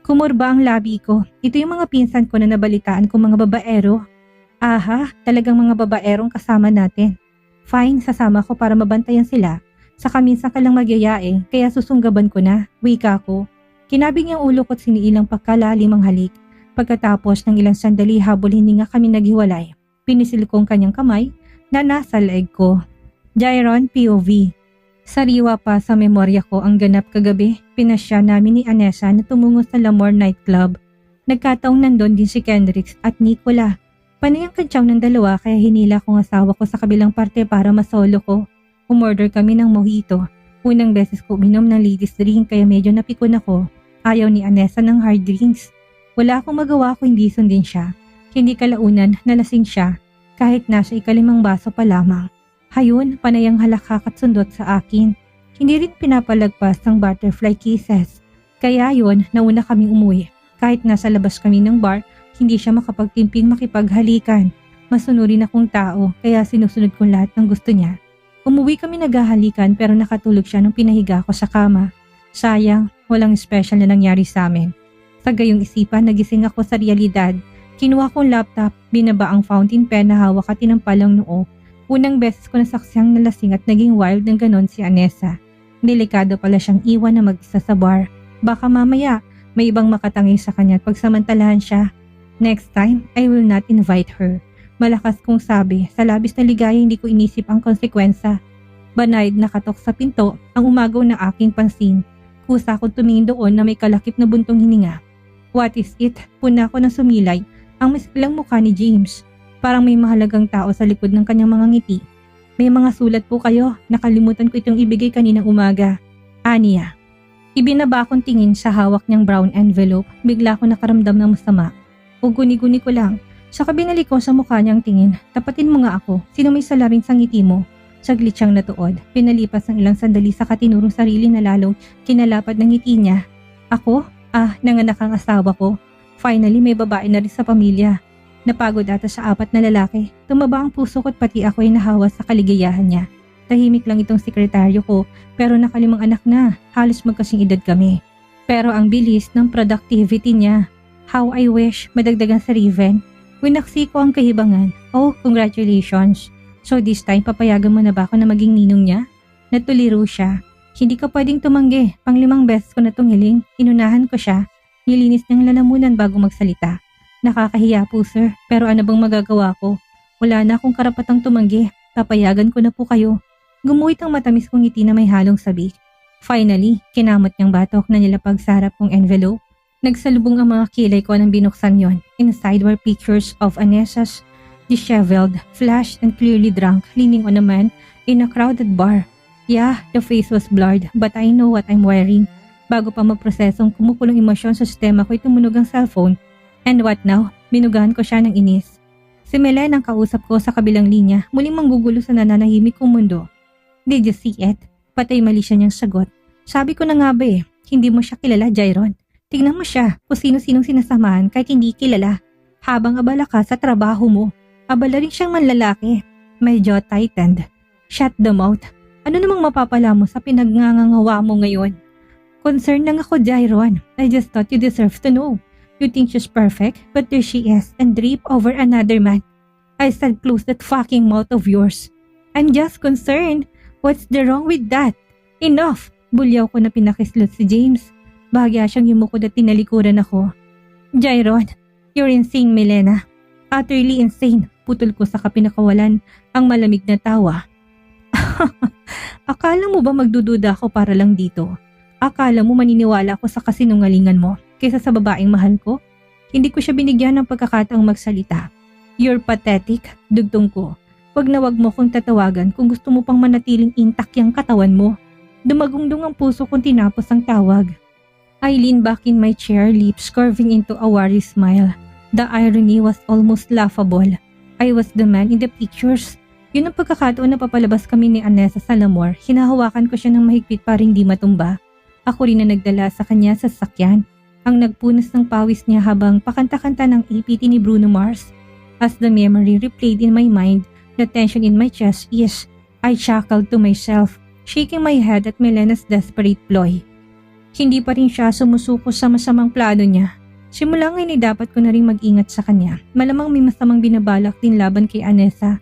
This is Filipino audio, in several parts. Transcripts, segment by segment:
Kumurba ang labi ko. Ito yung mga pinsan ko na nabalitaan ko mga babaero. Aha, talagang mga babaerong kasama natin. Fine, sasama ko para mabantayan sila. Saka minsan ka lang magyayae, kaya susunggaban ko na, wika ko. Kinabing niyang ulo ko't siniilang pagkalalim ang halik. Pagkatapos ng ilang sandali habol hindi nga kami naghiwalay, pinisil kong kanyang kamay na nasa leeg ko. Jairon POV. Sariwa pa sa memorya ko ang ganap kagabi. Pinasya namin ni Anessa na tumungo sa Lamore nightclub. Nagkataong nandun din si Kendricks at Nicola. Panay ang kantsaw ng dalawa kaya hinila kong asawa ko sa kabilang parte para masolo ko. Umorder kami ng mojito. Unang beses ko uminom ng ladies drink kaya medyo napikon ako. Ayaw ni Anessa ng hard drinks. Wala akong magawa kung hindi sundin siya. Hindi kalaunan nalasing siya kahit nasa ikalimang baso pa lamang. Hayun, panay ang halakhak at sundot sa akin. Hindi rin pinapalagpas ng butterfly kisses. Kaya yun, nauna kaming umuwi. Kahit nasa labas kami ng bar, hindi siya makapagtimping makipaghalikan. Masunurin akong tao, kaya sinusunod ko lahat ng gusto niya. Umuwi kami naghahalikan pero nakatulog siya nung pinahiga ko sa kama. Sayang, walang special na nangyari sa amin. Sa gayong isipan, nagising ako sa realidad. Kinuha kong laptop, binaba ang fountain pen na hawak at tinampalang noo. Unang beses ko nasaksiyang nalasing at naging wild ng ganon si Anessa. Delikado pala siyang iwan na mag-isa sa bar. Baka mamaya, may ibang makatangi sa kanya at pagsamantalahan siya. Next time, I will not invite her. Malakas kong sabi, sa labis na ligaya hindi ko inisip ang konsekwensya. Banayad na katok sa pinto ang umagaw na aking pansin. Kusa akong tumingin doon na may kalakip na buntong hininga. What is it? Puna ko ng sumilay ang miskilang mukha ni James. Parang may mahalagang tao sa likod ng kanyang mga ngiti. May mga sulat po kayo. Nakalimutan ko itong ibigay kaninang umaga. Aniya. Ibinaba akong tingin sa hawak niyang brown envelope. Bigla ako nakaramdam ng masama. Uguni-guni ko lang. Saka binalik ko sa mukha niyang tingin. Tapatin mo nga ako. Sino may salarin sa ngiti mo? Saglit siyang natuod. Pinalipas ng ilang sandali sa katinurong sarili na lalong kinalapad ng ngiti niya. Ako? Nanganak ang asawa ko. Finally, may babae na rin sa pamilya. Napagod ata sa 4 na lalaki. Tumaba ang puso ko at pati ako ay nahawa sa kaligayahan niya. Tahimik lang itong sekretaryo ko pero nakalimang anak na. Halos magkasing edad kami. Pero ang bilis ng productivity niya. How I wish madagdagan sa Riven. Winaksi ko ang kahibangan. Oh, congratulations. So this time papayagan mo na ba ako na maging ninong niya? Natuliro siya. Hindi ka pwedeng tumanggi. 5 beses ko na itong hiling. Inunahan ko siya. Nilinis niyang lalamunan bago magsalita. Nakakahiya po sir, pero ano bang magagawa ko? Wala na akong karapatang tumanggi. Papayagan ko na po kayo. Gumuhit ang matamis kong ngiti na may halong sabik. Finally, kinamot niyang batok na nilapag sa harap kong envelope. Nagsalubong ang mga kilay ko nang binuksan yon. Inside were pictures of Anessa's disheveled, flushed and clearly drunk, leaning on a man in a crowded bar. Yeah, the face was blurred, but I know what I'm wearing. Bago pa maprosesong kumukulong emosyon sa sistema ko, tumunog ang cellphone. And what now? Binugahan ko siya ng inis. Si Melen ang kausap ko sa kabilang linya, muling manggugulo sa nananahimik kong mundo. Did you see it? Patay mali siya niyang sagot. Sabi ko na nga ba hindi mo siya kilala, Jairon. Tignan mo siya kung sino-sinong sinasamahan kahit hindi kilala. Habang abala ka sa trabaho mo, abala rin siyang manlalaki. My jaw tightened. Shut the mouth. Ano namang mapapala mo sa pinagngangawa mo ngayon? Concerned lang ako, Jairon. I just thought you deserve to know. You think she's perfect, but there she is and draped over another man. I said close that fucking mouth of yours. I'm just concerned. What's the wrong with that? Enough! Bulyaw ko na pinakislot si James. Bahagya siyang yumukod at tinalikuran ako. Jairon, you're insane, Milena. Utterly insane. Putol ko sa kapinakawalan ang malamig na tawa. Akala mo ba magdududa ako para lang dito? Akala mo maniniwala ako sa kasinungalingan mo kaysa sa babaeng mahal ko? Hindi ko siya binigyan ng pagkakataong magsalita. You're pathetic, dugtong ko. Wag na wag mo kong tatawagan kung gusto mo pang manatiling intact yung katawan mo. Dumagundong ang puso kong tinapos ang tawag. I leaned back in my chair, lips curving into a wary smile. The irony was almost laughable. I was the man in the pictures. Yun ang pagkakataon na papalabas kami ni Anessa sa Lamore. Hinahawakan ko siya ng mahigpit para hindi matumba. Ako rin na nagdala sa kanya sa sasakyan. Ang nagpunas ng pawis niya habang pakanta-kanta ng APT ni Bruno Mars. As the memory replayed in my mind, the tension in my chest I chuckled to myself, shaking my head at Milena's desperate ploy. Hindi pa rin siya sumusuko sa masamang plano niya. Simula ngayon ay dapat ko na rin mag-ingat sa kanya. Malamang may masamang binabalak din laban kay Anessa.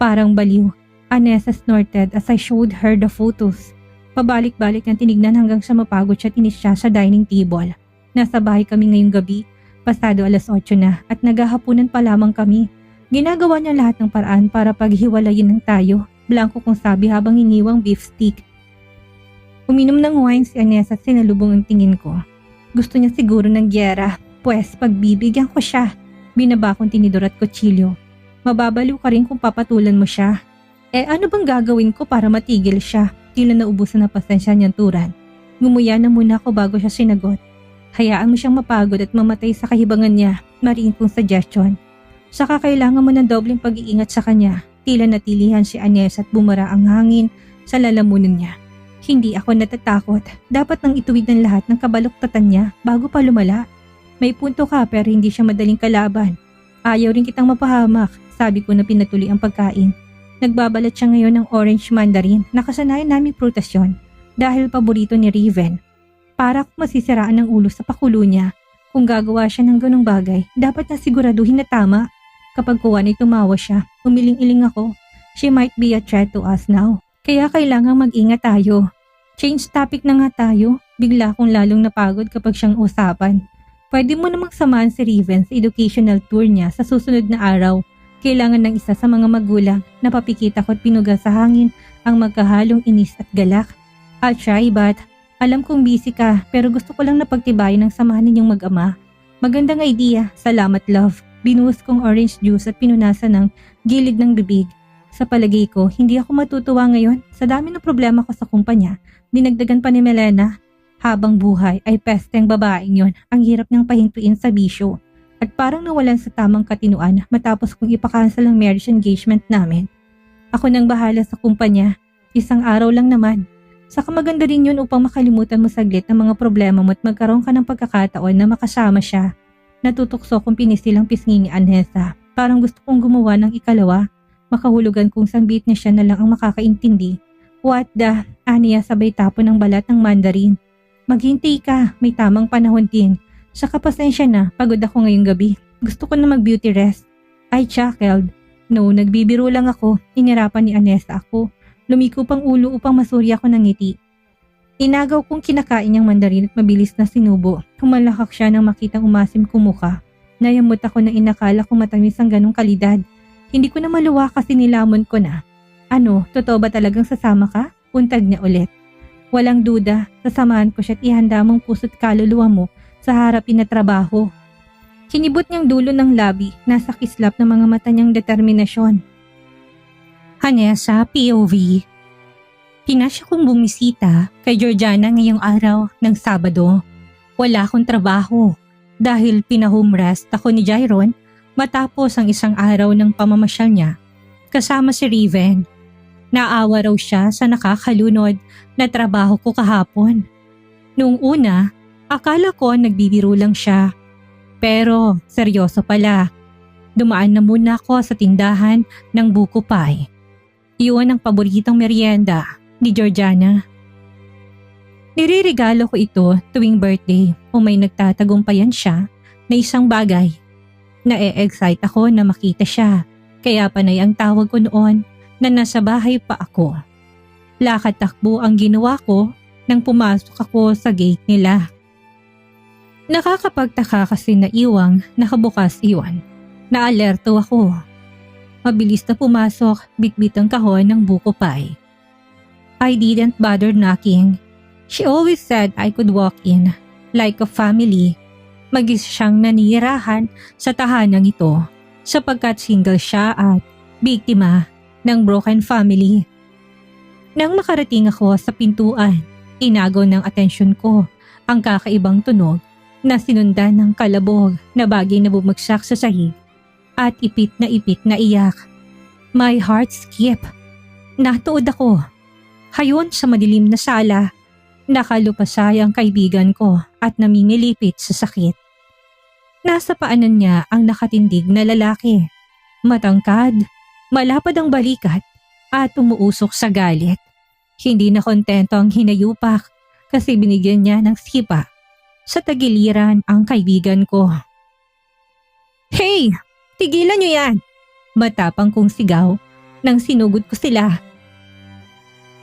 Parang baliw. Anessa snorted as I showed her the photos. Pabalik-balik niyang tinignan hanggang sa mapagod siya tinis siya sa dining table. Nasa bahay kami ngayong gabi, pasado 8:00 na at naghahapunan pa lamang kami. Ginagawa niya lahat ng paraan para paghiwalayin ng tayo. Blanco kong sabi habang iniwang beef stick. Uminom ng wine si Anessa at sinalubong ang tingin ko. Gusto niya siguro ng gyera, pues pagbibigyan ko siya. Binaba kong tinidor at kutsilyo. Mababaliw ka rin kung papatulan mo siya. Ano bang gagawin ko para matigil siya? Tila naubusan na pasensya niyang turan. Ngumuya na muna ako bago siya sinagot. Hayaan mo siyang mapagod at mamatay sa kahibangan niya, mariin kong suggestion. Saka kailangan mo ng dobleng pag-iingat sa kanya. Tila natilihan si Anessa at bumara ang hangin sa lalamunan niya. Hindi ako natatakot. Dapat nang ituwid ng lahat ng kabaloktatan niya bago pa lumala. May punto ka pero hindi siya madaling kalaban. Ayaw rin kitang mapahamak, sabi ko na pinatuloy ang pagkain. Nagbabalat siya ngayon ng orange mandarin, nakasanayan naming prutas yun, dahil paborito ni Riven. Para kung masisiraan ng ulo sa pakulo niya, kung gagawa siya ng ganong bagay, dapat na siguraduhin na tama. Kapag kuwan ay tumawa siya, umiling-iling ako. She might be a threat to us now. Kaya kailangang mag-ingat tayo. Change topic na nga tayo. Bigla akong lalong napagod kapag siyang usapan. Pwede mo namang samahan si Riven sa educational tour niya sa susunod na araw. Kailangan ng isa sa mga magulang na papikita ko at pinuga sa hangin ang magkahalong inis at galak. I'll try but alam kong busy ka pero gusto ko lang napagtibayan ng samahan ninyong mag-ama. Magandang idea. Salamat love. Binuhos kong orange juice at pinunasan ng gilid ng bibig. Sa palagay ko, hindi ako matutuwa ngayon. Sa dami ng problema ko sa kumpanya, dinagdagan pa ni Melena. Habang buhay ay pesteng babaeng yon. Ang hirap niyang pahintuin sa bisyo. At parang nawalan sa tamang katinuan matapos kong ipakansel ang marriage engagement namin. Ako nang bahala sa kumpanya. Isang araw lang naman. Saka maganda rin yun upang makalimutan mo saglit ang mga problema mo at magkaroon ka ng pagkakataon na makasama siya. Natutukso kong pinisilang pisngi ni Anessa. Parang gusto kong gumawa ng ikalawa. Makahulugan kong sambit na siya na lang ang makakaintindi. What the? Aniya sabay tapo ng balat ng mandarin. Maghintay ka, may tamang panahon din. Saka pasensya na, pagod ako ngayong gabi. Gusto ko na mag-beauty rest. I chuckled. No, nagbibiro lang ako. Inirapan ni Anessa ako. Lumiko pang ulo upang masuri ako ng ngiti. Inagaw kong kinakain niyang mandarin at mabilis na sinubo. Humalakak siya nang makitang umasim ko mukha. Nayamot ako na inakala kong matamis ang ganong kalidad. Hindi ko na maluwa kasi nilamon ko na. Ano, totoo ba talagang sasama ka? Untag niya ulit. Walang duda, sasamahan ko siya at ihanda mong puso't kaluluwa mo sa harapin na trabaho. Kinibot niyang dulo ng labi, nasa kislap ng mga mata niyang determinasyon. Anessa, POV. Pinasya kong bumisita kay Georgiana ngayong araw ng Sabado. Wala akong trabaho dahil pinahome rest ako ni Jairon matapos ang isang araw ng pamamasyal niya kasama si Riven. Naawa raw siya sa nakakalunod na trabaho ko kahapon. Noong una, akala ko nagbibiro lang siya. Pero seryoso pala. Dumaan na muna ako sa tindahan ng buko pie. Iyon ang paboritong merienda ni Georgiana. Niririgalo ko ito tuwing birthday o may nagtatagumpayan siya na isang bagay. Na-excite ako na makita siya, kaya panay ang tawag ko noon na nasa bahay pa ako. Lakad-takbo ang ginawa ko nang pumasok ako sa gate nila. Nakakapagtaka kasi na iwang nakabukas iwan. Naalerto ako. Mabilis na pumasok, bitbit ang kahon ng buko pie. I didn't bother knocking. She always said I could walk in, like a family. Mag-isa siyang nanirahan sa tahanang ito sapagkat single siya at biktima ng broken family. Nang makarating ako sa pintuan, inagaw ng atensyon ko ang kakaibang tunog na sinundan ng kalabog na bagay na bumagsak sa sahig at ipit na iyak. My heart skipped. Natuod ako. Hayon sa madilim na sala, nakalupasay ang kaibigan ko at namimilipit sa sakit. Nasa paanan niya ang nakatindig na lalaki. Matangkad, malapad ang balikat at umuusok sa galit. Hindi na kontento ang hinayupak. kasi binigyan niya ng sipa sa tagiliran ang kaibigan ko. "Hey! Tigilan niyo yan!" Matapang kong sigaw nang sinugod ko sila.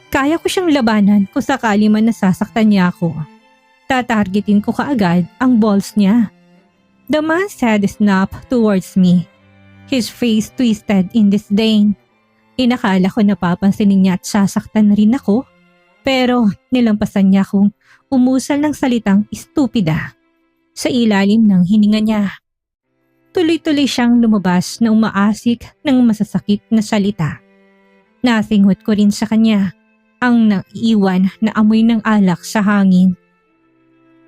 Kaya ko siyang labanan kung sakali man nasasaktan niya ako. Tatargetin ko kaagad ang balls niya. The man said snap towards me. His face twisted in disdain. Inakala ko napapansinin niya at sasaktan rin ako, pero nilampasan niya akong umusal ng salitang estupida sa ilalim ng hininga niya. Tuloy-tuloy siyang lumabas na umaasik ng masasakit na salita. Nasinghot ko rin sa kanya ang naiiwan na amoy ng alak sa hangin.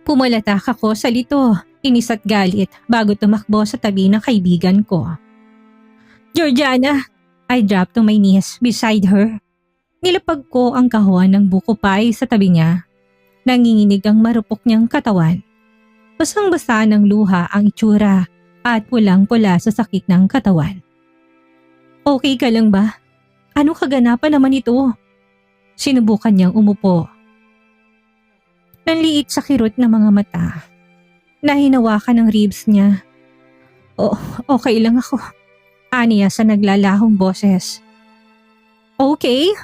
Pumalatak ako sa lito, inis at galit bago tumakbo sa tabi ng kaibigan ko. "Georgiana!" I dropped to my knees beside her. Nilapag ko ang kahon ng buko pie sa tabi niya. Nanginginig ang marupok niyang katawan. Basang-basa ng luha ang itsura at pulang-pula sa sakit ng katawan. "Okay ka lang ba? Anong kaganapan naman ito?" Sinubukan niyang umupo. Nanliit sa kirot na mga mata. Nahinawakan ng ribs niya. Okay lang ako," aniya sa naglalahong boses. Okay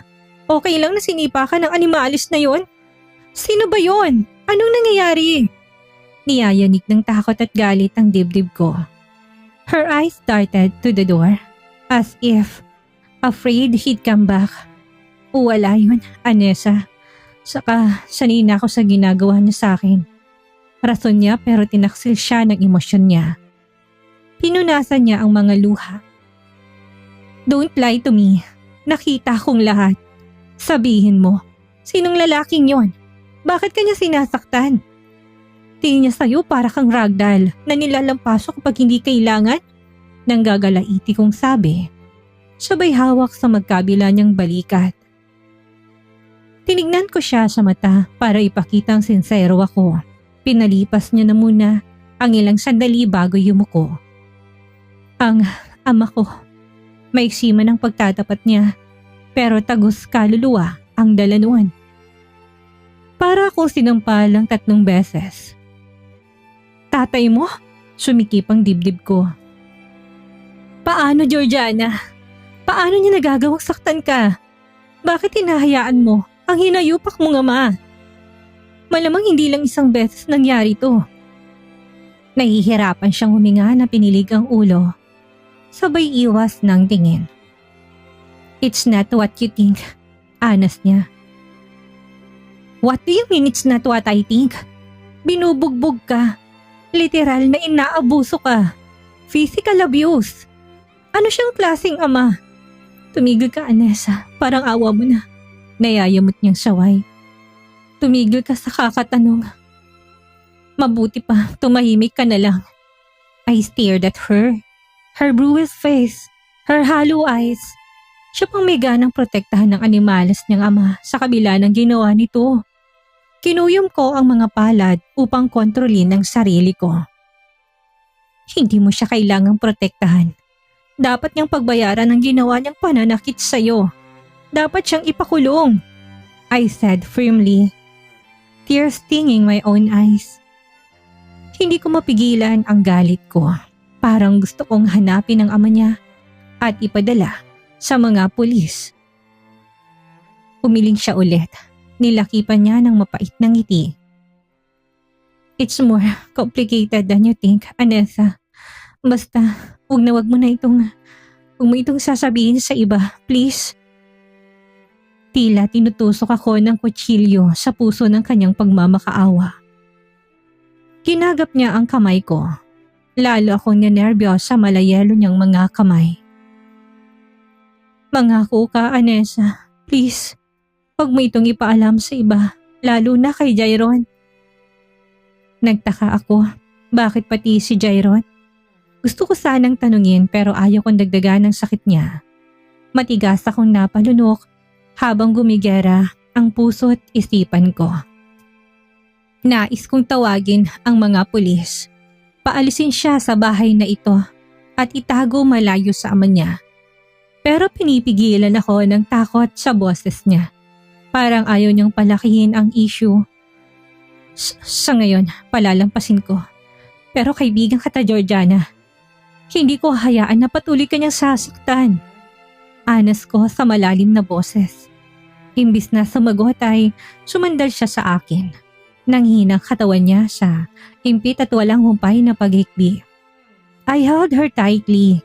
lang na sinipa ka ng animalis na yon? Sino ba yon? Anong nangyayari?" Niyayanig ng takot at galit ang dibdib ko. Her eyes darted to the door as if afraid he'd come back. Wala yun, Anessa. Saka sanay na ako sa ginagawa niya sa akin. Rason niya pero tinaksil siya ng emosyon niya. Pinunasan niya ang mga luha. "Don't lie to me. Nakita kong lahat. Sabihin mo, sinong lalaking yon? Bakit kanya sinasaktan? Tingin niya sa'yo para kang ragdoll na nilalampaso kapag hindi kailangan?" Nang gagalaiti kong sabi. Sabay hawak sa magkabila niyang balikat. Tinignan ko siya sa mata para ipakitang sincero ako. Pinalipas niya na muna ang ilang sandali bago yumuko. Ang ama ko, maiksi man ang pagtatapat niya, pero tagus kaluluwa ang dala noon. Para akong sinampal ang 3 beses. "Tatay mo?" Sumikip ang dibdib ko. "Paano, Georgiana? Paano niya nagagawang saktan ka? Bakit hinahayaan mo ang hinayupak mong ama? Malamang hindi lang isang beses nangyari to." Nahihirapan siyang huminga na pinilig ang ulo. Sabay iwas ng tingin. "It's not what you think," anas niya. "What do you mean it's not what I think? Binubugbog ka. Literal na inaabuso ka. Physical abuse. Ano siyang klaseng ama?" "Tumigil ka, Anessa. Parang awa mo na." Nayayamot niyang saway. "Tumigil ka sa kakatanong. Mabuti pa, tumahimik ka na lang." I stared at her. Her bruised face. Her hollow eyes. Siya pang may ganang protektahan ng animalas niyang ama sa kabila ng ginawa nito. Kinuyom ko ang mga palad upang kontrolin ang sarili ko. Hindi mo siya kailangang protektahan. Dapat niyang pagbayaran ang ginawa niyang pananakit sa'yo. Dapat siyang ipakulong, I said firmly, tears stinging my own eyes. Hindi ko mapigilan ang galit ko. Parang gusto kong hanapin ang ama niya at ipadala sa mga pulis. Umiling siya ulit. Nilakipan niya ng mapait na ngiti. "It's more complicated than you think, Anessa. Basta, wag mo itong sasabihin sa iba, please." Tila tinutusok ako ng kutsilyo sa puso ng kanyang pagmamakaawa. Kinagap niya ang kamay ko. Lalo akong nanerbiyos sa malayelo niyang mga kamay. "Mangako ka, Anessa. Please, wag mo itong ipaalam sa iba, lalo na kay Jairon." Nagtaka ako. Bakit pati si Jairon? Gusto ko sanang tanungin pero ayaw kong dagdagan ng sakit niya. Matigas akong napalunok habang gumigera ang puso't isipan ko. Nais kong tawagin ang mga pulis. Paalisin siya sa bahay na ito at itago malayo sa ama niya. Pero pinipigilan ako ng takot sa boses niya. Parang ayaw niyang palakihin ang issue. Sa ngayon, palalampasin ko. Pero kaibigan kita, Georgiana. Hindi ko hayaan na patuloy kanyang sasaktan. Anas ko sa malalim na boses. Imbis na sumagot ay sumandal siya sa akin. Nanghinang katawan niya sa impit at walang humpay na paghikbi. I held her tightly,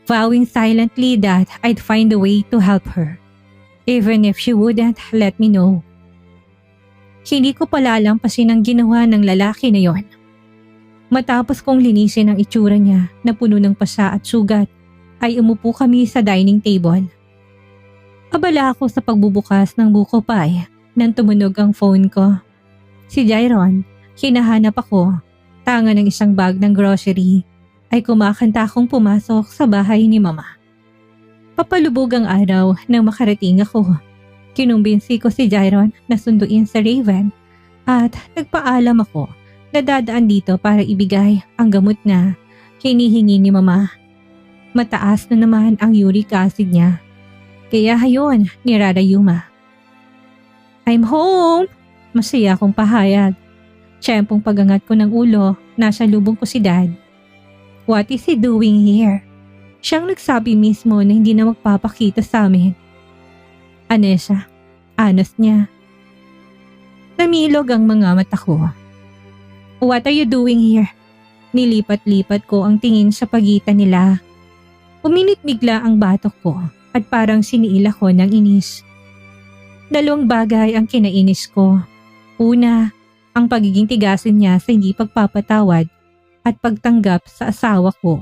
vowing silently that I'd find a way to help her, even if she wouldn't let me know. Hindi ko palalampasin ang ginawa ng lalaki na yon. Matapos kong linisin ang itsura niya na puno ng pasa at sugat, ay umupo kami sa dining table. Abala ako sa pagbubukas ng buko pie nang tumunog ang phone ko. Si Jairon, hinahanap ako, tanga ng isang bag ng grocery, ay kumakanta akong pumasok sa bahay ni Mama. Papalubog ang araw nang makarating ako. Kinumbinsi ko si Jairon na sunduin sa Raven at nagpaalam ako na dadaan dito para ibigay ang gamot na hinihingi ni Mama. Mataas na naman ang uric acid niya. Kaya hayon ni Rara Yuma. I'm home! Masaya akong pahayag. Tiyempong pagangat ko ng ulo, nasa lubong ko si Dad. What is he doing here? Siyang nagsabi mismo na hindi na magpapakita sa amin. Anessa, anos niya. Namilog ang mga mata ko. What are you doing here? Nilipat-lipat ko ang tingin sa pagitan nila. Uminit bigla ang batok ko at parang siniila ko ng inis. Dalawang bagay ang kinainis ko. Una, ang pagiging tigasin niya sa hindi pagpapatawad at pagtanggap sa asawa ko.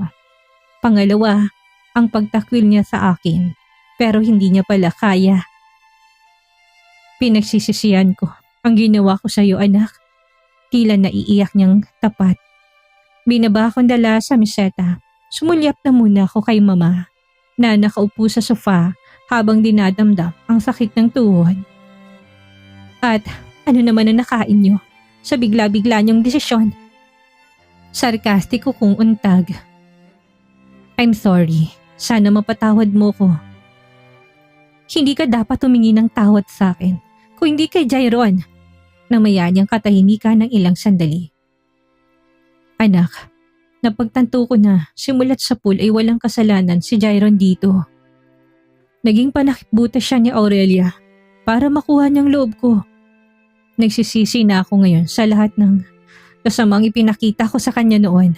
Pangalawa, ang pagtakwil niya sa akin pero hindi niya pala kaya. Pinagsisisihan ko ang ginawa ko sa iyo, anak. Tila naiiyak niyang tapat. Binaba akong dala sa meseta. Sumulyap na muna ako kay Mama na nakaupo sa sofa habang dinadamdam ang sakit ng tuhod. At ano naman ang nakain niyo sa bigla-bigla niyong desisyon? Sarkastiko kong untag. I'm sorry. Sana mapatawad mo ko. Hindi ka dapat humingi ng tawad sa akin kung hindi kay Jairon. Namaya niyang katahimikan ng ilang sandali. Anak, napagtanto ko na simulat sa pool ay walang kasalanan si Jairon dito. Naging panakitbuta siya ni Aurelia para makuha niyang loob ko. Nagsisisi na ako ngayon sa lahat ng kasamang ipinakita ko sa kanya noon.